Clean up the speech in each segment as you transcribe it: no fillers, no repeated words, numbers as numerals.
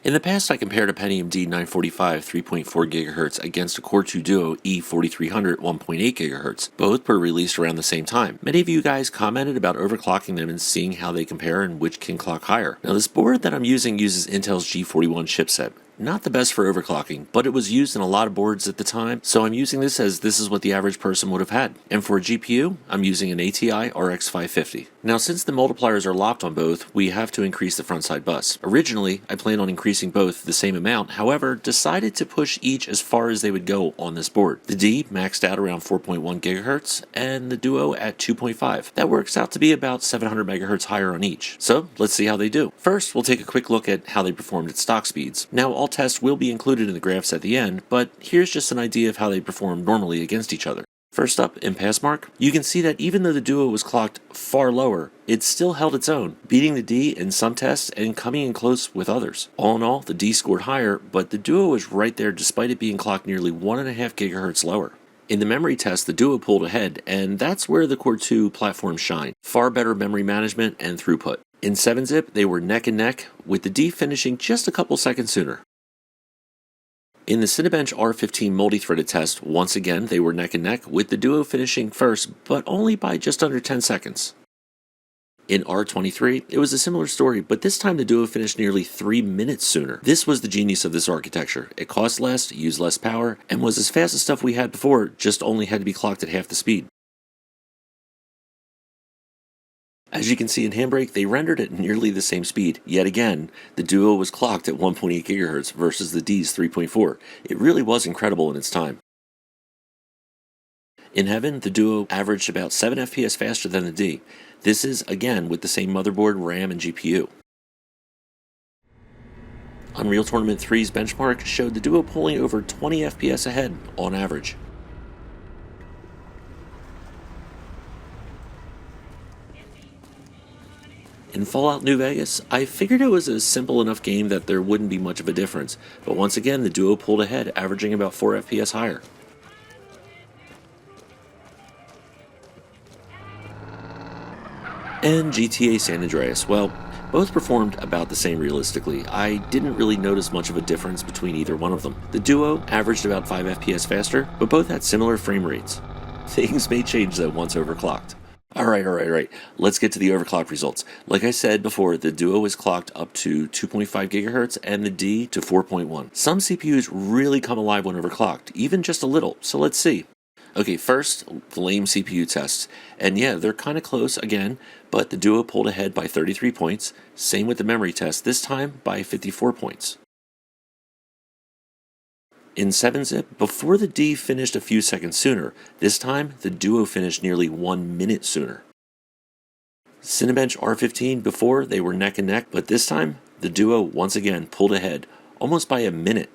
In the past, I compared a Pentium D 945 3.4 GHz against a Core 2 Duo E4300 1.8 GHz. Both were released around the same time. Many of you guys commented about overclocking them and seeing how they compare and which can clock higher. Now, this board that I'm using uses Intel's G41 chipset. Not the best for overclocking, but it was used in a lot of boards at the time, so I'm using this as this is what the average person would have had. And for a GPU, I'm using an ATI RX 550. Now, since the multipliers are locked on both, we have to increase the front side bus. Originally, I planned on increasing both the same amount, however, decided to push each as far as they would go on this board. The D maxed out around 4.1 GHz, and the Duo at 2.5. That works out to be about 700 MHz higher on each. So, let's see how they do. First, we'll take a quick look at how they performed at stock speeds. Now, all tests will be included in the graphs at the end, but here's just an idea of how they perform normally against each other. First up, in pass mark, you can see that even though the Duo was clocked far lower, it still held its own, beating the D in some tests and coming in close with others. All in all, the D scored higher, but the Duo was right there despite it being clocked nearly 1.5 GHz lower. In the memory test, the Duo pulled ahead, and that's where the Core 2 platforms shine. Far better memory management and throughput. In 7-zip, they were neck and neck, with the D finishing just a couple seconds sooner. In the Cinebench R15 multi-threaded test, once again they were neck and neck, with the Duo finishing first, but only by just under 10 seconds. In R23, it was a similar story, but this time the Duo finished nearly 3 minutes sooner. This was the genius of this architecture. It cost less, used less power, and was as fast as stuff we had before, just only had to be clocked at half the speed. As you can see in Handbrake, they rendered at nearly the same speed. Yet again, the Duo was clocked at 1.8 GHz versus the D's 3.4. It really was incredible in its time. In Heaven, the Duo averaged about 7 FPS faster than the D. This is, again, with the same motherboard, RAM, and GPU. Unreal Tournament 3's benchmark showed the Duo pulling over 20 FPS ahead on average. In Fallout New Vegas, I figured it was a simple enough game that there wouldn't be much of a difference, but once again the Duo pulled ahead, averaging about 4 FPS higher. And GTA San Andreas, well, both performed about the same realistically. I didn't really notice much of a difference between either one of them. The Duo averaged about 5 FPS faster, but both had similar frame rates. Things may change though once overclocked. Alright, let's get to the overclock results. Like I said before, the Duo was clocked up to 2.5 GHz and the D to 4.1. Some CPUs really come alive when overclocked, even just a little, so let's see. Okay, first, the lame CPU tests. And yeah, they're kind of close again, but the Duo pulled ahead by 33 points, same with the memory test, this time by 54 points. In 7-zip, before the D finished a few seconds sooner, this time the Duo finished nearly 1 minute sooner. Cinebench R15, before they were neck and neck, but this time the Duo once again pulled ahead, almost by a minute.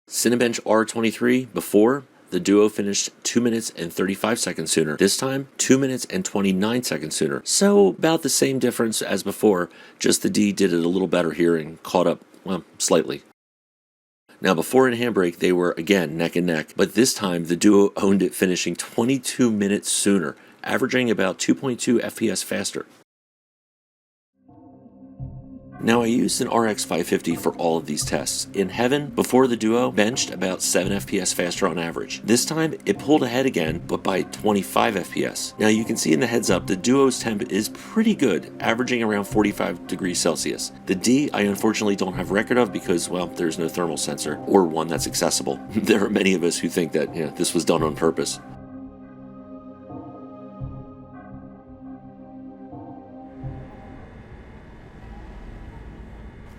Cinebench R23, before the Duo finished 2 minutes and 35 seconds sooner, this time 2 minutes and 29 seconds sooner. So about the same difference as before, just the D did it a little better here and caught up, well, slightly. Now, before in Handbrake, they were again neck and neck, but this time the Duo owned it, finishing 22 minutes sooner, averaging about 2.2 FPS faster. Now, I used an RX 550 for all of these tests. In Heaven, before the Duo benched about 7 FPS faster on average. This time, it pulled ahead again, but by 25 FPS. Now, you can see in the heads up, the Duo's temp is pretty good, averaging around 45 degrees Celsius. The D, I unfortunately don't have record of because, well, there's no thermal sensor, or one that's accessible. There are many of us who think that, this was done on purpose.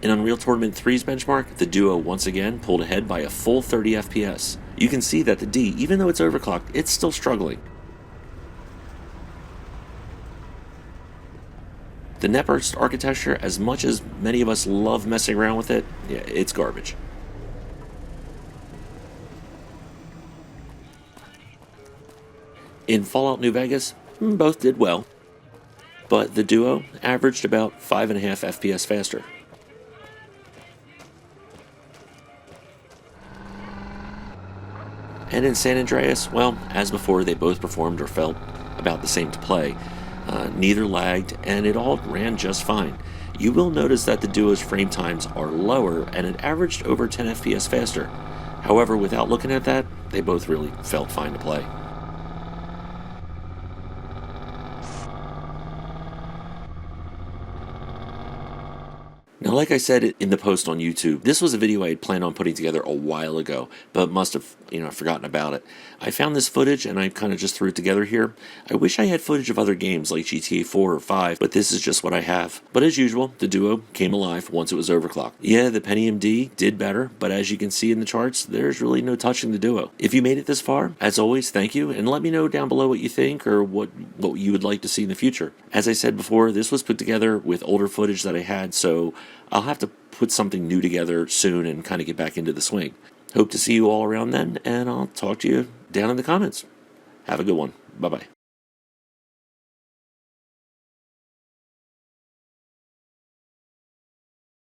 In Unreal Tournament 3's benchmark, the Duo once again pulled ahead by a full 30 FPS. You can see that the D, even though it's overclocked, it's still struggling. The netburst architecture, as much as many of us love messing around with it, yeah, it's garbage. In Fallout New Vegas, both did well, but the Duo averaged about 5.5 FPS faster. And in San Andreas, well, as before, they both performed or felt about the same to play. Neither lagged, and it all ran just fine. You will notice that the Duo's frame times are lower, and it averaged over 10 FPS faster. However, without looking at that, they both really felt fine to play. Now, like I said in the post on YouTube, this was a video I had planned on putting together a while ago, but must have, forgotten about it. I found this footage and I kind of just threw it together here. I wish I had footage of other games like GTA 4 or 5, but this is just what I have. But as usual, the Duo came alive once it was overclocked. Yeah, the Pentium D did better, but as you can see in the charts, there's really no touching the Duo. If you made it this far, as always, thank you, and let me know down below what you think or what you would like to see in the future. As I said before, this was put together with older footage that I had, so I'll have to put something new together soon and kind of get back into the swing. Hope to see you all around then, and I'll talk to you down in the comments. Have a good one. Bye-bye.